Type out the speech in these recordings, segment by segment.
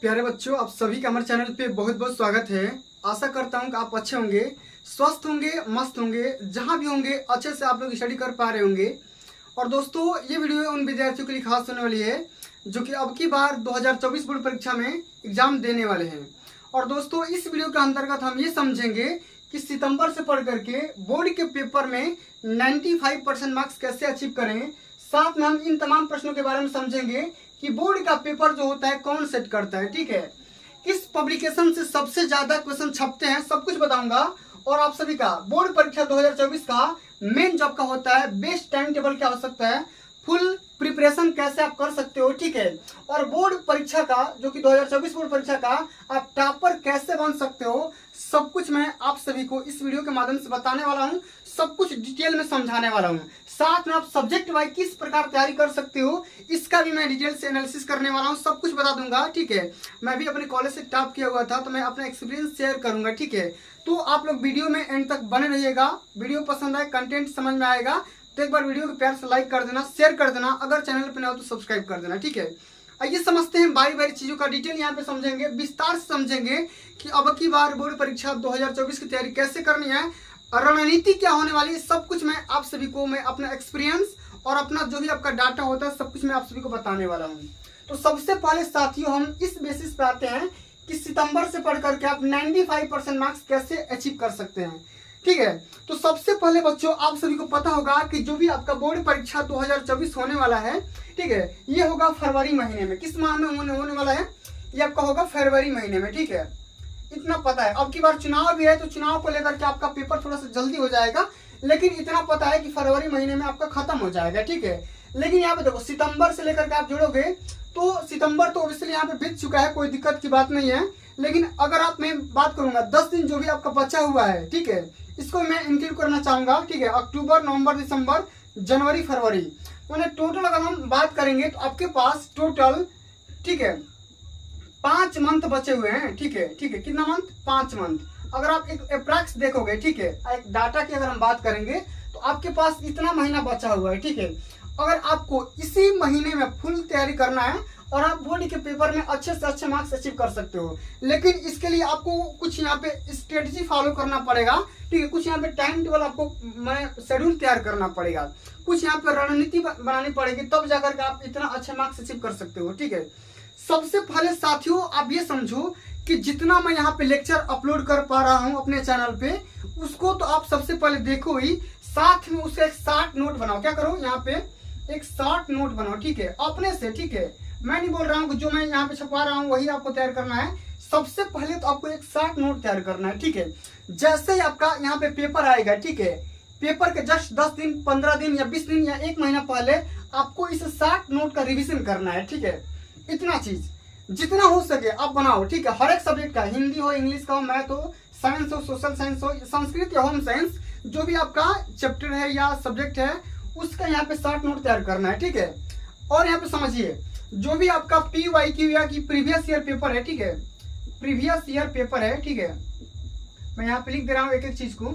प्यारे बच्चों, आप सभी का हमारे चैनल पे बहुत बहुत स्वागत है। आशा करता हूँ कि आप अच्छे होंगे, स्वस्थ होंगे, मस्त होंगे, जहाँ भी होंगे अच्छे से आप लोग स्टडी कर पा रहे होंगे। और दोस्तों, ये वीडियो उन विद्यार्थियों के लिए खास होने वाली है जो कि अब की बार 2024 बोर्ड परीक्षा में एग्जाम देने वाले हैं। और दोस्तों, इस वीडियो के अंतर्गत हम ये समझेंगे कि सितंबर से पढ़ करके बोर्ड के पेपर में 95% मार्क्स कैसे अचीव करें। साथ में हम इन तमाम प्रश्नों के बारे में समझेंगे कि बोर्ड का पेपर जो होता है कौन सेट करता है, ठीक है, किस पब्लिकेशन से सबसे ज्यादा क्वेश्चन छपते हैं, सब कुछ बताऊंगा। और आप सभी का बोर्ड परीक्षा 2024 का मेन जॉब का होता है, बेस्ट टाइम टेबल क्या हो सकता है, फुल प्रिपरेशन कैसे आप कर सकते हो, ठीक है। और बोर्ड परीक्षा का जो कि 2024 बोर्ड परीक्षा का आप टॉपर कैसे बन सकते हो, सब कुछ मैं आप सभी को इस वीडियो के माध्यम से बताने वाला हूं, सब कुछ डिटेल में समझाने वाला हूं। साथ में आप सब्जेक्ट वाइज किस प्रकार तैयारी कर सकते हो, इसका भी मैं डिटेल से एनालिसिस करने वाला हूं, सब कुछ बता दूंगा, ठीक है। मैं भी अपने कॉलेज से टॉप किया हुआ था तो मैं अपना एक्सपीरियंस शेयर करूंगा, ठीक है। तो आप लोग वीडियो में एंड तक बने रहिएगा। वीडियो पसंद आए, कंटेंट समझ में आएगा तो एक बार वीडियो को प्यार से लाइक कर देना, शेयर कर देना, अगर चैनल पर नया हो तो सब्सक्राइब कर देना, ठीक है। आइए समझते हैं बारी बारी चीजों का डिटेल यहाँ पे समझेंगे, विस्तार से समझेंगे कि अब की बार बोर्ड परीक्षा 2024 की तैयारी कैसे करनी है, रणनीति क्या होने वाली है, सब कुछ मैं आप सभी को, मैं अपना एक्सपीरियंस और अपना जो भी आपका डाटा होता है सब कुछ मैं आप सभी को बताने वाला हूँ। तो सबसे पहले साथियों, हम इस बेसिस पे आते हैं कि सितंबर से पढ़ करके आप 95% मार्क्स कैसे अचीव कर सकते हैं, ठीक है। तो सबसे पहले बच्चों, आप सभी को पता होगा कि जो भी आपका बोर्ड परीक्षा 2024 होने वाला है, ठीक है, ये होगा फरवरी महीने में। किस माह में होने वाला है? ये आपका होगा फरवरी महीने में, ठीक है, इतना पता है। अब की बार चुनाव भी है तो चुनाव को लेकर के आपका पेपर थोड़ा सा जल्दी हो जाएगा, लेकिन इतना पता है कि फरवरी महीने में आपका खत्म हो जाएगा, ठीक है। लेकिन यहाँ पे देखो, सितंबर से लेकर के आप जोड़ोगे तो सितंबर तो ऑब्वियसली यहाँ पे बीत चुका है, कोई दिक्कत की बात नहीं है। लेकिन अगर आप, मैं बात करूंगा 10 दिन जो भी आपका बचा हुआ है, ठीक है, इसको मैं इंक्लूड करना चाहूंगा, ठीक है। अक्टूबर, नवंबर, दिसंबर, जनवरी, फरवरी, मैंने टोटल अगर हम बात करेंगे तो आपके पास टोटल, ठीक है, 5 मंथ बचे हुए हैं, ठीक है, ठीक है। कितना मंथ? 5 मंथ। अगर आप एक अप्रैक्स देखोगे, ठीक है, एक डाटा की अगर हम बात करेंगे तो आपके पास इतना महीना बचा हुआ है, ठीक है। अगर आपको इसी महीने में फुल तैयारी करना है और आप बोर्ड के पेपर में अच्छे से अच्छे मार्क्स अचीव कर सकते हो, लेकिन इसके लिए आपको कुछ यहाँ पे स्ट्रेटजी फॉलो करना पड़ेगा, ठीक है। कुछ यहाँ पे टाइम टेबल आपको, मैं शेड्यूल तैयार करना पड़ेगा, कुछ यहाँ पे रणनीति बनानी पड़ेगी, तब जाकर के आप इतना अच्छे मार्क्स अचीव कर सकते हो, ठीक है। सबसे पहले साथियों, आप ये समझो कि जितना मैं यहाँ पे लेक्चर अपलोड कर पा रहा हूँ अपने चैनल पे, उसको तो आप सबसे पहले देखो ही, साथ में उसका एक शॉर्ट नोट बनाओ। क्या करो? यहाँ पे एक शॉर्ट नोट बनाओ, ठीक है, अपने से, ठीक है। मैं नहीं बोल रहा हूँ कि जो मैं यहाँ पे छपवा रहा हूँ वही आपको तैयार करना है। सबसे पहले तो आपको एक शॉर्ट नोट तैयार करना है, ठीक है। जैसे ही आपका यहाँ पे पेपर आएगा, ठीक है, पेपर के जस्ट 10 दिन, 15 दिन या 20 दिन या 1 महीना पहले आपको इस शॉर्ट नोट का रिविजन करना है, ठीक है। इतना चीज जितना हो सके आप बनाओ, ठीक है। हर एक सब्जेक्ट का, हिंदी हो, इंग्लिश का हो, मैथ हो, साइंस हो, सोशल साइंस हो, संस्कृत या होम साइंस, जो भी आपका चैप्टर है या सब्जेक्ट है, उसका यहाँ पे शॉर्ट नोट तैयार करना है, ठीक है। और यहाँ पे समझिए, जो भी आपका PYQ या कि प्रीवियस ईयर पेपर है, ठीक है, प्रीवियस ईयर पेपर है, ठीक है, मैं यहाँ पे लिख दे रहा हूँ एक एक चीज को,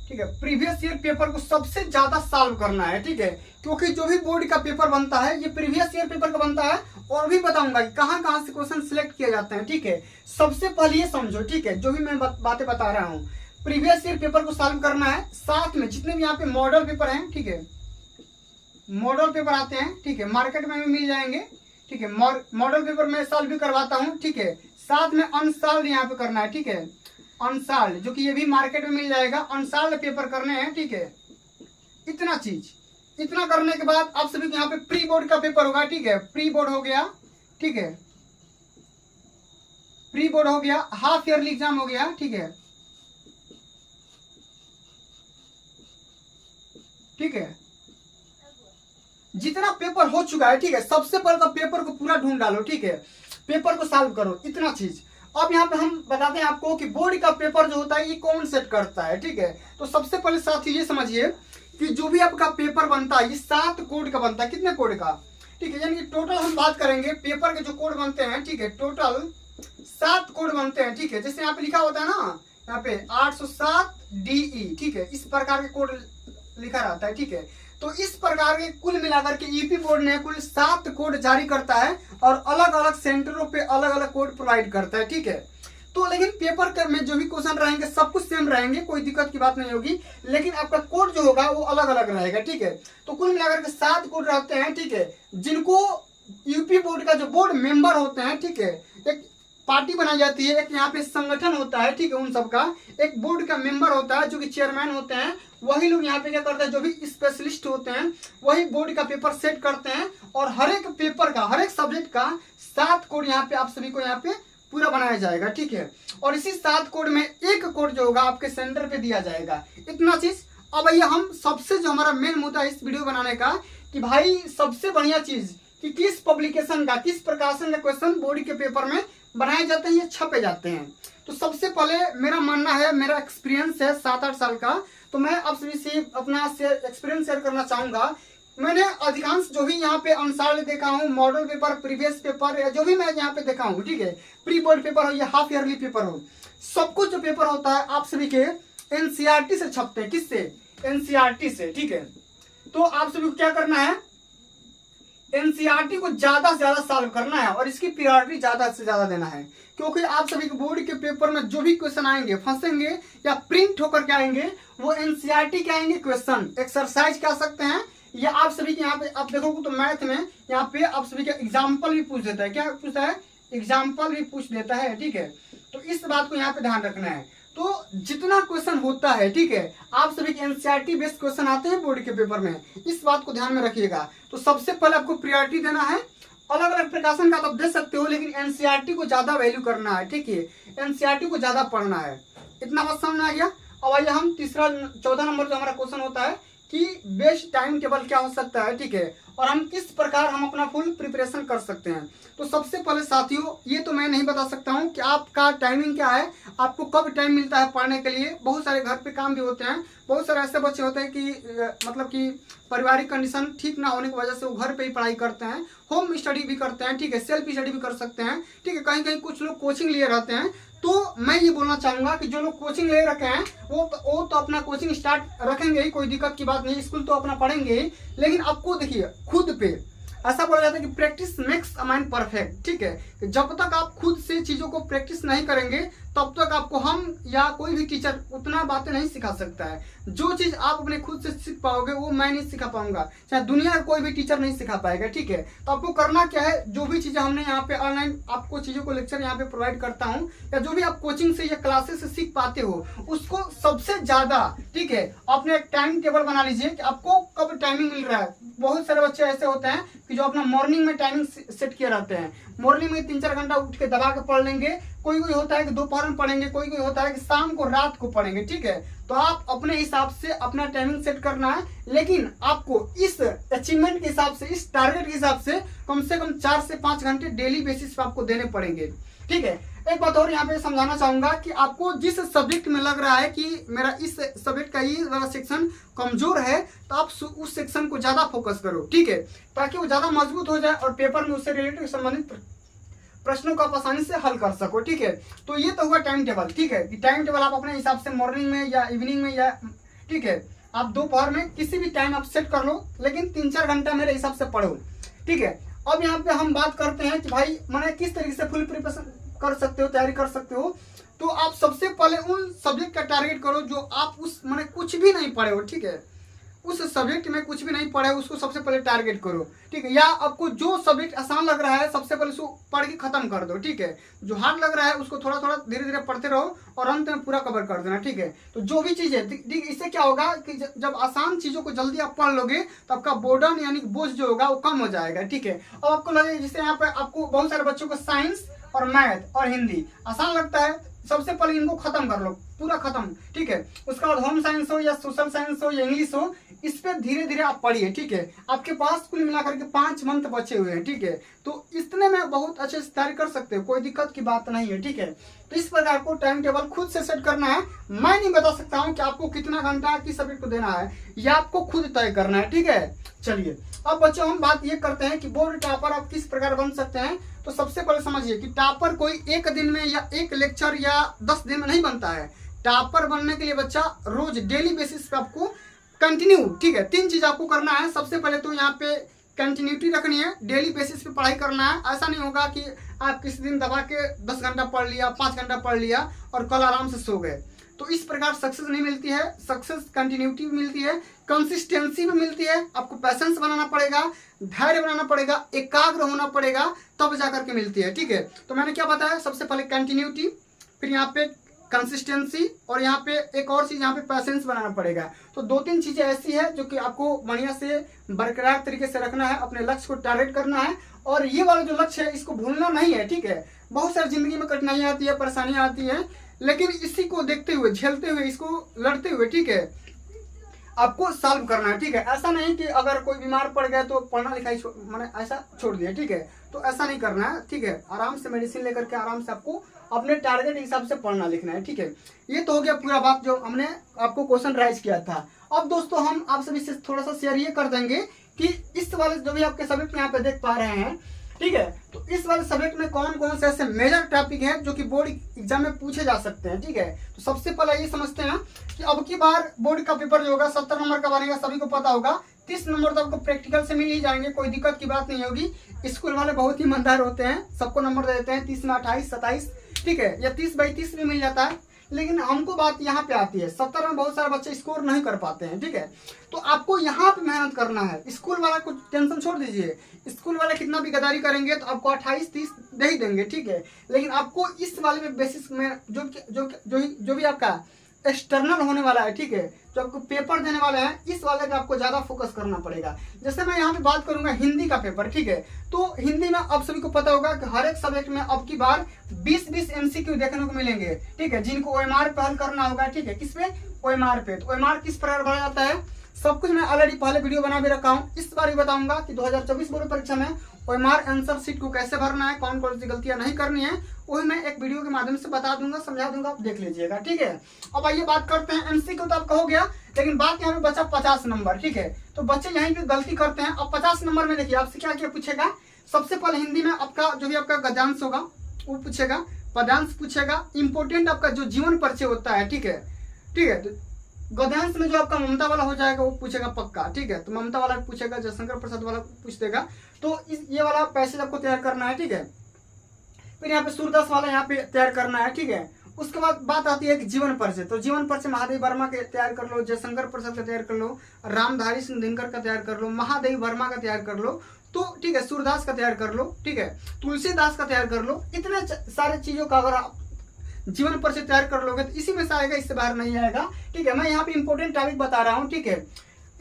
ठीक है। प्रीवियस ईयर पेपर को सबसे ज्यादा सॉल्व करना है, ठीक है, क्योंकि जो भी बोर्ड का पेपर बनता है ये प्रीवियस ईयर पेपर का बनता है। और भी बताऊंगा कि कहाँ कहाँ से क्वेश्चन सिलेक्ट किए जाते हैं, ठीक है। सबसे पहले ये समझो, ठीक है, जो भी मैं बातें बता रहा हूँ, प्रीवियस ईयर पेपर को सॉल्व करना है। साथ में जितने भी यहाँ पे मॉडल पेपर हैं, ठीक है, मॉडल पेपर आते हैं, ठीक है, मार्केट में भी मिल जाएंगे, ठीक है। मॉडल पेपर में सॉल्व भी करवाता हूँ, ठीक है। साथ में अनसॉल्व यहाँ पे करना है, ठीक है, अनसॉल्व, जो कि ये भी मार्केट में मिल जाएगा, अनसॉल्व पेपर करने हैं, ठीक है। इतना चीज, इतना करने के बाद आप सभी को यहाँ पे प्री बोर्ड का पेपर होगा, ठीक है, प्री बोर्ड हो गया, ठीक है, प्री बोर्ड हो गया, हाफ ईयरली एग्जाम हो गया, ठीक है, ठीक है। जितना पेपर हो चुका है, ठीक है, सबसे पहले तो पेपर को पूरा ढूंढ डालो, ठीक है, पेपर को सॉल्व करो, इतना चीज। अब यहाँ पे हम बताते हैं आपको कि बोर्ड का पेपर जो होता है ये कौन सेट करता है, ठीक है। तो सबसे पहले साथी ये समझिए कि जो भी आपका पेपर बनता है ये 7 कोड का बनता है। कितने कोड का? ठीक है, यानी कि टोटल हम बात करेंगे पेपर के जो कोड बनते हैं, ठीक है, टोटल 7 कोड बनते हैं, ठीक है। जैसे यहाँ पे लिखा होता है ना, यहाँ पे 807 DE, ठीक है, इस प्रकार के कोड लिखा रहता है, ठीक है। तो इस प्रकार के कुल मिलाकर के यूपी बोर्ड ने कुल 7 कोड जारी करता है और अलग अलग सेंटरों पे अलग अलग कोड प्रोवाइड करता है, ठीक है। तो लेकिन पेपर में जो भी क्वेश्चन रहेंगे सब कुछ सेम रहेंगे, कोई दिक्कत की बात नहीं होगी, लेकिन आपका कोड जो होगा वो अलग अलग रहेगा, ठीक है। तो कुल मिलाकर के 7 कोड रहते हैं, ठीक है, जिनको यूपी बोर्ड का जो बोर्ड मेंबर होते हैं, ठीक है, एक पार्टी बनाई जाती है, एक यहाँ पे संगठन होता है, ठीक है, उन सबका एक बोर्ड का मेंबर होता है जो कि चेयरमैन होते हैं, वही लोग यहाँ पे क्या करते हैं, जो भी स्पेशलिस्ट होते हैं वही बोर्ड का पेपर सेट करते हैं और हर एक पेपर का, हर एक सब्जेक्ट का 7 कोड यहाँ पे आप सभी को यहाँ पे पूरा बनाया जाएगा, ठीक है। और इसी 7 कोड में एक कोड जो होगा आपके सेंटर पे दिया जाएगा, इतना चीज। अब भैया हम सबसे जो हमारा मेन मुद्दा है इस वीडियो बनाने का कि भाई सबसे बढ़िया चीज कि किस पब्लिकेशन का, किस प्रकाशन का क्वेश्चन बोर्ड के पेपर में बनाए जाते हैं, ये छपे जाते हैं। तो सबसे पहले मेरा मानना है, मेरा एक्सपीरियंस है 7-8 साल का, तो मैं आप सभी से अपना एक्सपीरियंस शेयर करना चाहूंगा। मैंने अधिकांश जो भी यहाँ पे अनुसार देखा हूँ, मॉडल पेपर, प्रीवियस पेपर या जो भी मैं यहाँ पे देखा हूँ, ठीक है, प्री बोर्ड पेपर हो या हाफ ईयरली पेपर हो, सब कुछ जो पेपर होता है आप सभी के एनसीईआरटी से छपते हैं। किससे? एनसीईआरटी से, ठीक है। तो आप सभी को क्या करना है, एनसीईआरटी को ज्यादा से ज्यादा सॉल्व करना है और इसकी प्रायोरिटी ज्यादा से ज्यादा देना है, क्योंकि आप सभी के बोर्ड के पेपर में जो भी क्वेश्चन आएंगे, फंसेंगे या प्रिंट होकर के आएंगे, वो एनसीईआरटी के आएंगे क्वेश्चन, एक्सरसाइज कह सकते हैं, या आप सभी के यहाँ पे आप देखोगे तो मैथ में यहाँ पे आप सभी का एग्जाम्पल भी पूछ देता है। क्या पूछता है? एग्जाम्पल भी पूछ देता है, ठीक है। तो इस बात को यहाँ पे ध्यान रखना है। तो जितना क्वेश्चन होता है, ठीक है, आप सभी के एनसीईआरटी बेस्ड क्वेश्चन आते हैं बोर्ड के पेपर में, इस बात को ध्यान में रखिएगा। तो सबसे पहले आपको प्रायोरिटी देना है। अलग अलग प्रकाशन का आप दे सकते हो, लेकिन एनसीईआरटी को ज्यादा वैल्यू करना है, ठीक है, एनसीईआरटी को ज्यादा पढ़ना है। इतना बात समझ में आ गया। अब आइए हम 14 नंबर जो हमारा क्वेश्चन होता है कि बेस्ट टाइम टेबल क्या हो सकता है, ठीक है, और हम किस प्रकार हम अपना फुल प्रिपरेशन कर सकते हैं। तो सबसे पहले साथियों, ये तो मैं नहीं बता सकता हूँ कि आपका टाइमिंग क्या है, आपको कब टाइम मिलता है पढ़ने के लिए। बहुत सारे घर पे काम भी होते हैं, बहुत सारे ऐसे बच्चे होते हैं कि मतलब कि पारिवारिक कंडीशन ठीक ना होने की वजह से वो घर पे ही पढ़ाई करते हैं, होम स्टडी भी करते हैं, ठीक है, सेल्फ स्टडी भी कर सकते हैं, ठीक है। कहीं कहीं कुछ लोग कोचिंग लिए रहते हैं। तो मैं ये बोलना चाहूंगा कि जो लोग कोचिंग ले रखे हैं वो तो अपना कोचिंग स्टार्ट रखेंगे ही, कोई दिक्कत की बात नहीं, स्कूल तो अपना पढ़ेंगे ही, लेकिन आपको देखिए खुद पे ऐसा बोला जाता है कि practice makes a mind perfect, ठीक है। जब तक आप खुद से चीजों को प्रैक्टिस नहीं करेंगे तब तक आपको हम या कोई भी टीचर उतना बातें नहीं सिखा सकता है। जो चीज आप अपने खुद से सीख पाओगे वो मैं नहीं सिखा पाऊंगा, चाहे दुनिया का कोई भी टीचर नहीं सिखा पाएगा, ठीक है। तो आपको करना क्या है, जो भी चीजें हमने यहाँ पे ऑनलाइन आपको चीजों को लेक्चर यहाँ पे प्रोवाइड करता हूँ, या जो भी आप कोचिंग से या क्लासेस से सीख पाते हो, उसको सबसे ज्यादा, ठीक है, अपने एक टाइम टेबल बना लीजिए कि आपको कब टाइमिंग मिल रहा है। बहुत सारे बच्चे ऐसे होते हैं कि जो अपना मॉर्निंग में टाइमिंग सेट किए रहते हैं, मॉर्निंग में 3-4 घंटा उठ के दबा के पढ़ लेंगे, कोई कोई होता है कि दोपहर में पढ़ेंगे, कोई कोई होता है कि शाम को, रात को पढ़ेंगे, ठीक है। तो आप अपने हिसाब से अपना टाइमिंग सेट करना है, लेकिन आपको इस अचीवमेंट के हिसाब से, इस टारगेट के हिसाब से कम 4 से 5 घंटे डेली बेसिस पे आपको देने पड़ेंगे, ठीक है। एक बात और यहाँ पे समझाना चाहूंगा कि आपको जिस सब्जेक्ट में लग रहा है कि मेरा इस सब्जेक्ट का ये वाला सेक्शन कमजोर है, तो आप उस सेक्शन को ज्यादा फोकस करो, ठीक है, ताकि वो ज्यादा मजबूत हो जाए और पेपर में उससे रिलेटेड संबंधित प्रश्नों को आप आसानी से हल कर सको, ठीक है। तो ये तो हुआ टाइम टेबल, ठीक है, कि टाइम टेबल आप अपने हिसाब से मॉर्निंग में या इवनिंग में या, ठीक है, आप दोपहर में किसी भी टाइम आप सेट कर लो, लेकिन 3-4 घंटा मेरे हिसाब से पढ़ो, ठीक है। अब यहाँ पे हम बात करते हैं कि भाई मैंने किस तरीके से फुल प्रिपरेशन कर सकते हो, तैयारी कर सकते हो। तो आप सबसे पहले उन सब्जेक्ट का टारगेट करो जो आप उस मैंने कुछ भी नहीं पढ़े हो, ठीक है, उस सब्जेक्ट में कुछ भी नहीं पढ़े, उसको सबसे पहले टारगेट करो, ठीक है। या आपको जो सब्जेक्ट आसान लग रहा है सबसे पहले उसको पढ़ के खत्म कर दो, ठीक है। जो हार्ड लग रहा है उसको थोड़ा थोड़ा धीरे धीरे पढ़ते रहो और अंत में पूरा कवर कर देना, ठीक है। तो जो भी चीज है, ठीक, इससे क्या होगा कि जब आसान चीजों को जल्दी आप पढ़ लोगे तो आपका बोर्डन यानी बोझ जो होगा वो कम हो जाएगा, ठीक है। और आपको लगेगा, जैसे यहाँ पे आपको बहुत सारे बच्चों को साइंस और मैथ और हिंदी आसान लगता है, सबसे पहले इनको खत्म कर लो, पूरा खत्म, ठीक है। उसके बाद होम साइंस हो या सोशल साइंस हो या इंग्लिश हो, इस पे धीरे धीरे आप पढ़िए, ठीक है। आपके पास कुल मिलाकर के 5 मंथ बचे हुए हैं, ठीक है। तो इतने में बहुत अच्छे से तैयारी कर सकते हो, कोई दिक्कत की बात नहीं है, ठीक है। तो इस प्रकार को टाइम टेबल खुद से सेट करना है। मैं नहीं बता सकता हूँ कि आपको कितना घंटा किस सब्जेक्ट को देना है, यह आपको खुद तय करना है, ठीक है। चलिए अब बच्चों हम बात ये करते हैं कि बोर्ड टॉपर आप किस प्रकार बन सकते हैं। तो सबसे पहले समझिए कि टॉपर कोई एक दिन में या एक लेक्चर या 10 दिन में नहीं बनता है। टॉपर बनने के लिए बच्चा रोज डेली बेसिस पे आपको कंटिन्यू, ठीक है। 3 चीज आपको करना है। सबसे पहले तो यहाँ पे कंटिन्यूटी रखनी है, डेली बेसिस पे पढ़ाई करना है। ऐसा नहीं होगा कि आप किसी दिन दबा के 10 घंटा पढ़ लिया, 5 घंटा पढ़ लिया और कल आराम से सो गए, तो इस प्रकार सक्सेस नहीं मिलती है। सक्सेस कंटिन्यूटी भी मिलती है, कंसिस्टेंसी भी मिलती है। आपको पैसेंस बनाना पड़ेगा, धैर्य बनाना पड़ेगा, एकाग्र होना पड़ेगा, तब जाकर के मिलती है, ठीक है। तो मैंने क्या बताया, सबसे पहले कंटिन्यूटी, फिर यहाँ पे कंसिस्टेंसी, और यहाँ पे एक और चीज यहाँ पे पैसेंस बनाना पड़ेगा। तो 2-3 चीजें ऐसी है जो कि आपको बढ़िया से बरकरार तरीके से रखना है, अपने लक्ष्य को टारगेट करना है। और ये वाला जो लक्ष्य है इसको भूलना नहीं है, ठीक है। बहुत सारी जिंदगी में कठिनाइयां आती है, परेशानियां आती है, लेकिन इसी को देखते हुए, झेलते हुए, इसको लड़ते हुए, ठीक है, आपको सॉल्व करना है, ठीक है। ऐसा नहीं कि अगर कोई बीमार पड़ गया तो पढ़ना लिखाई मैंने ऐसा छोड़ दिया, ठीक है। तो ऐसा नहीं करना है, ठीक है। आराम से मेडिसिन लेकर के आराम से आपको अपने टारगेट के हिसाब से पढ़ना लिखना है, ठीक है। ये तो हो गया पूरा बात जो हमने आपको क्वेश्चन राइज किया था। अब दोस्तों हम आप सभी से थोड़ा सा शेयर ये कर देंगे कि इस वाले जो भी आपके सब्जेक्ट यहाँ पे देख पा रहे हैं, ठीक है, तो इस वाले सब्जेक्ट में कौन कौन से ऐसे मेजर टॉपिक हैं जो कि बोर्ड एग्जाम में पूछे जा सकते हैं, ठीक है। तो सबसे पहले ये समझते हैं कि अब की बार बोर्ड का पेपर जो होगा 70 नंबर का बनेगा, सभी को पता होगा। 30 नंबर तो आपको प्रैक्टिकल से मिल ही जाएंगे, कोई दिक्कत की बात नहीं होगी। स्कूल वाले बहुत ही ईमानदार होते हैं, सबको नंबर दे देते हैं, 30 में 28, 27, ठीक है, या 30/30 भी मिल जाता है। लेकिन हमको बात यहाँ पे आती है, 70 में बहुत सारे बच्चे स्कोर नहीं कर पाते हैं, ठीक है। तो आपको यहाँ पे मेहनत करना है। स्कूल वाला कुछ टेंशन छोड़ दीजिए, स्कूल वाले कितना भी गद्दारी करेंगे तो आपको 28-30 दे ही देंगे, ठीक है। लेकिन आपको इस वाले में बेसिस में जो भी आपका एक्सटर्नल होने वाला है, ठीक है, जो आपको पेपर देने वाले हैं, इस वाले पे आपको ज्यादा फोकस करना पड़ेगा। जैसे मैं यहाँ पे बात करूंगा हिंदी का पेपर, ठीक है, तो हिंदी में आप सभी को पता होगा कि हर एक सब्जेक्ट में अब की बार 20-20 MCQ देखने को मिलेंगे, ठीक है, जिनको OMR पे हल करना होगा, ठीक है। किस पे? OMR पे। तो OMR किस प्रकार भरा जाता है सब कुछ मैं ऑलरेडी पहले वीडियो बना भी रखा हूँ। इस बार भी बताऊंगा कि 2024 बोर्ड परीक्षा में OMR आंसर शीट को कैसे भरना है, कौन कौन सी गलतियां नहीं करनी है, वही मैं एक वीडियो के माध्यम से बता दूंगा, समझा दूंगा, आप देख लीजिएगा, ठीक है। अब आइए बात करते हैं MCQ। तो आपका हो गया, लेकिन बात यहाँ पे बचा 50 नंबर, ठीक है। तो बच्चे यहीं पे गलती करते हैं। अब 50 नंबर में देखिए आपसे क्या क्या पूछेगा। सबसे पहले हिंदी में आपका जो भी आपका गद्यांश होगा वो पूछेगा, पदांश पूछेगा, इंपोर्टेंट आपका जो जीवन परिचय होता है, ठीक है, ठीक है। तो गद्यांश में जो आपका ममता वाला हो जाएगा वो पूछेगा पक्का, ठीक है। तो ममता वाला पूछेगा, जयशंकर प्रसाद वाला पूछ देगा। तो ये वाला पैसेज आपको तैयार करना है, ठीक है। फिर यहाँ पे सूरदास वाला यहाँ पे तैयार करना है, ठीक है। उसके बाद बात आती है कि जीवन परिचय। तो जीवन परिचय महादेव वर्मा के तैयार कर लो, जयशंकर प्रसाद का तैयार कर लो, रामधारी सिंह दिनकर का तैयार कर लो, महादेव वर्मा का तैयार कर लो, तो ठीक है, सूरदास का तैयार कर लो, ठीक है, तुलसीदास का तैयार कर लो। इतने सारे चीजों का अगर आप जीवन परिचय तैयार कर लोगे तो इसी में से आएगा, इससे बाहर नहीं आएगा, ठीक है। मैं यहाँ पे इंपोर्टेंट टॉपिक बता रहा हूँ, ठीक है।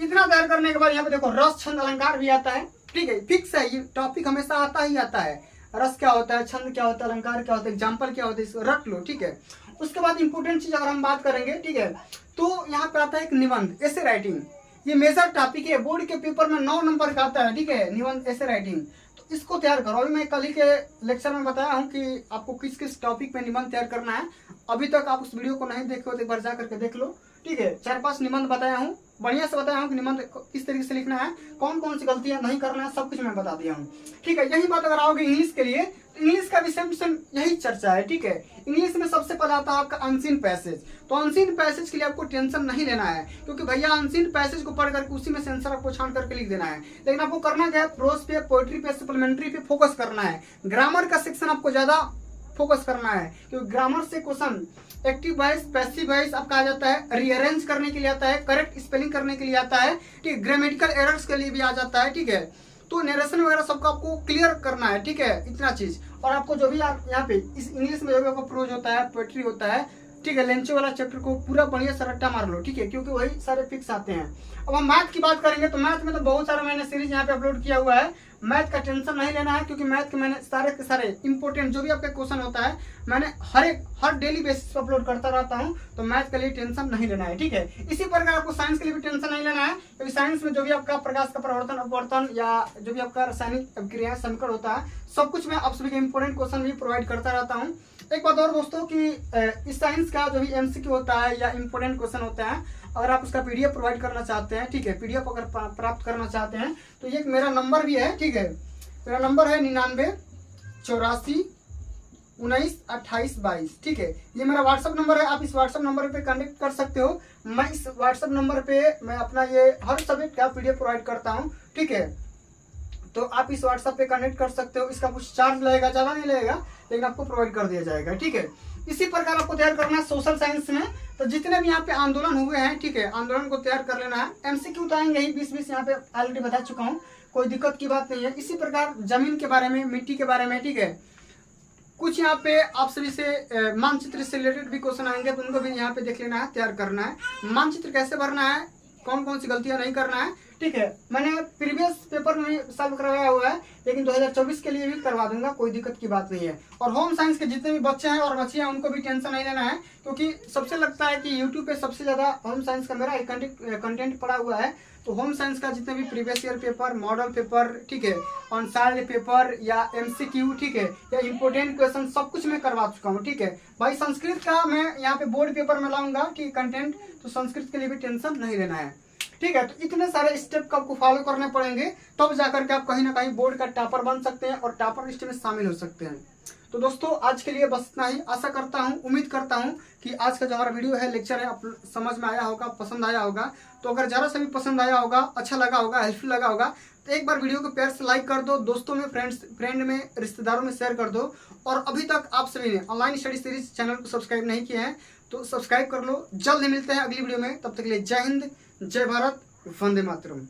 इतना तैयार करने के बाद यहाँ पे देखो रस छंद अलंकार भी आता है, ठीक है। फिक्स है, ये टॉपिक हमेशा आता ही आता है। रस क्या होता है, छंद क्या होता है, अलंकार क्या होता है, एग्जाम्पल क्या होता है, इसको रट लो, ठीक है। उसके बाद इंपोर्टेंट चीज अगर हम बात करेंगे, ठीक है, तो यहाँ पे आता है एक निबंध, ऐसे राइटिंग। ये मेजर टॉपिक है, बोर्ड के पेपर में 9 नंबर का आता है, ठीक है, निबंध ऐसे राइटिंग। तो इसको तैयार करो। अभी मैं कल ही के लेक्चर में बताया हूँ कि आपको किस किस टॉपिक पे निबंध तैयार करना है। अभी तक आप उस वीडियो को नहीं देखे हो तो एक बार जा करके देख लो, ठीक है। 4-5 निबंध बताया हूँ, बढ़िया से बताया हूँ कि निबंध किस तरीके से लिखना है, कौन कौन सी गलतियां नहीं करना है, सब कुछ मैं बता दिया हूँ, ठीक है। यही बात अगर आओगे इंग्लिश के लिए, तो इंग्लिश का भी सेम यही चर्चा है, ठीक है। इंग्लिश में सबसे पहले आता है आपका अनसीन पैसेज। तो अनसीन पैसेज के लिए आपको टेंशन नहीं लेना है, क्योंकि भैया अनसीन पैसेज को पढ़ करके उसी में से आंसर आपको छान करके लिख देना है। लेकिन आपको करना क्या है, प्रोज पे, पोएट्री पे, सप्लीमेंट्री पे फोकस करना है। ग्रामर का सेक्शन आपको ज्यादा फोकस करना है, क्योंकि ग्रामर से question active voice, passive voice आपका आ जाता है, रीअरेंज करने के लिए आता है, करेक्ट स्पेलिंग करने के लिए आता है, ठीक है, ग्रामेटिकल एरर्स के लिए भी आ जाता है, ठीक है। तो नरेशन वगैरह सबको आपको क्लियर करना है, ठीक है, इतना चीज। और आपको जो भी आप यहाँ पे इस इंग्लिश में जो भी आपको प्रोज होता है, पोएट्री होता है, ठीक है, लेंचो वाला चैप्टर को पूरा बढ़िया से रट्टा मार लो, ठीक है, क्योंकि वही सारे फिक्स आते हैं। अब हम मैथ की बात करेंगे तो मैथ में तो बहुत सारा मैंने सीरीज यहाँ पे अपलोड किया हुआ है। मैथ का टेंशन नहीं लेना है, क्योंकि मैथ के मैंने सारे के सारे इंपोर्टेंट जो भी आपका क्वेश्चन होता है मैंने हर डेली बेसिस पर अपलोड करता रहता हूँ। तो मैथ के लिए टेंशन नहीं लेना है, ठीक है। इसी प्रकार आपको साइंस के लिए भी टेंशन नहीं लेना है, क्योंकि साइंस में जो भी आपका प्रकाश का परिवर्तन, अपवर्तन या जो भी आपका रासायनिक अभिक्रिया समीकरण होता है, सब कुछ मैं आप सभी के इंपोर्टेंट क्वेश्चन भी प्रोवाइड करता रहता हूँ। एक बात और दोस्तों कि इस साइंस का जो भी MCQ होता है या इंपोर्टेंट क्वेश्चन होता है, अगर आप उसका PDF प्रोवाइड करना चाहते हैं, ठीक है, PDF अगर प्राप्त करना चाहते हैं तो ये मेरा नंबर भी है, ठीक है। मेरा नंबर है 99 84 19 28 22। ठीक है, ये मेरा व्हाट्सअप नंबर है, आप इस व्हाट्सअप नंबर पे कनेक्ट कर सकते हो। मैं इस व्हाट्सअप नंबर पे मैं अपना ये हर सब्जेक्ट का PDF प्रोवाइड करता हूँ। ठीक है, तो आप इस व्हाट्सएप पे कनेक्ट कर सकते हो। इसका कुछ चार्ज लगेगा, ज़्यादा नहीं लगेगा, लेकिन आपको प्रोवाइड कर दिया जाएगा। ठीक है, इसी प्रकार आपको तैयार करना है सोशल साइंस में। तो जितने भी यहाँ पे आंदोलन हुए हैं, ठीक है, आंदोलन को तैयार कर लेना है। MCQ तो आएंगे ही 20-20, यहाँ पे ऑलरेडी बता चुका हूँ, कोई दिक्कत की बात नहीं है। इसी प्रकार जमीन के बारे में, मिट्टी के बारे में, ठीक है, कुछ यहाँ पे आप सभी से मानचित्र से रिलेटेड भी क्वेश्चन आएंगे, तो उनको भी यहाँ पे देख लेना है, तैयार करना है। मानचित्र कैसे भरना है, कौन कौन सी गलतियां नहीं करना है। ठीक है, मैंने प्रीवियस पेपर में सॉल्व करवाया हुआ है, लेकिन 2024 के लिए भी करवा दूंगा, कोई दिक्कत की बात नहीं है। और होम साइंस के जितने भी बच्चे हैं और बच्चियां हैं, उनको भी टेंशन नहीं लेना है, क्योंकि सबसे लगता है कि यूट्यूब पे सबसे ज़्यादा होम साइंस का मेरा कंटेंट पड़ा हुआ है। तो होम साइंस का जितने भी previous year paper, model paper, ठीक है, ऑनसाइड पेपर या MCQ, ठीक है, या इंपोर्टेंट क्वेश्चन, सब कुछ मैं करवा चुका हूँ। ठीक है भाई, संस्कृत का मैं यहाँ पे बोर्ड पेपर में लाऊंगा, ठीक, कंटेंट, तो संस्कृत के लिए भी टेंशन नहीं लेना है। ठीक है, तो इतने सारे स्टेप आपको फॉलो करने पड़ेंगे, तब जाकर के आप कहीं ना कहीं बोर्ड का टॉपर बन सकते हैं और टॉपर लिस्ट में शामिल हो सकते हैं। तो दोस्तों, आज के लिए बस इतना ही। आशा करता हूँ, उम्मीद करता हूँ कि आज का जो हमारा वीडियो है, लेक्चर है, आप समझ में आया होगा, पसंद आया होगा। तो अगर ज़रा सा भी पसंद आया होगा, अच्छा लगा होगा, हेल्पफुल लगा होगा, तो एक बार वीडियो को प्यार से लाइक कर दो, दोस्तों में, फ्रेंड में, रिश्तेदारों में शेयर कर दो। और अभी तक आप सभी ने ऑनलाइन स्टडी सीरीज चैनल को सब्सक्राइब नहीं किया है तो सब्सक्राइब कर लो। जल्द ही मिलते हैं अगली वीडियो में, तब तक के लिए जय हिंद, जय भारत, वंदे मातरम।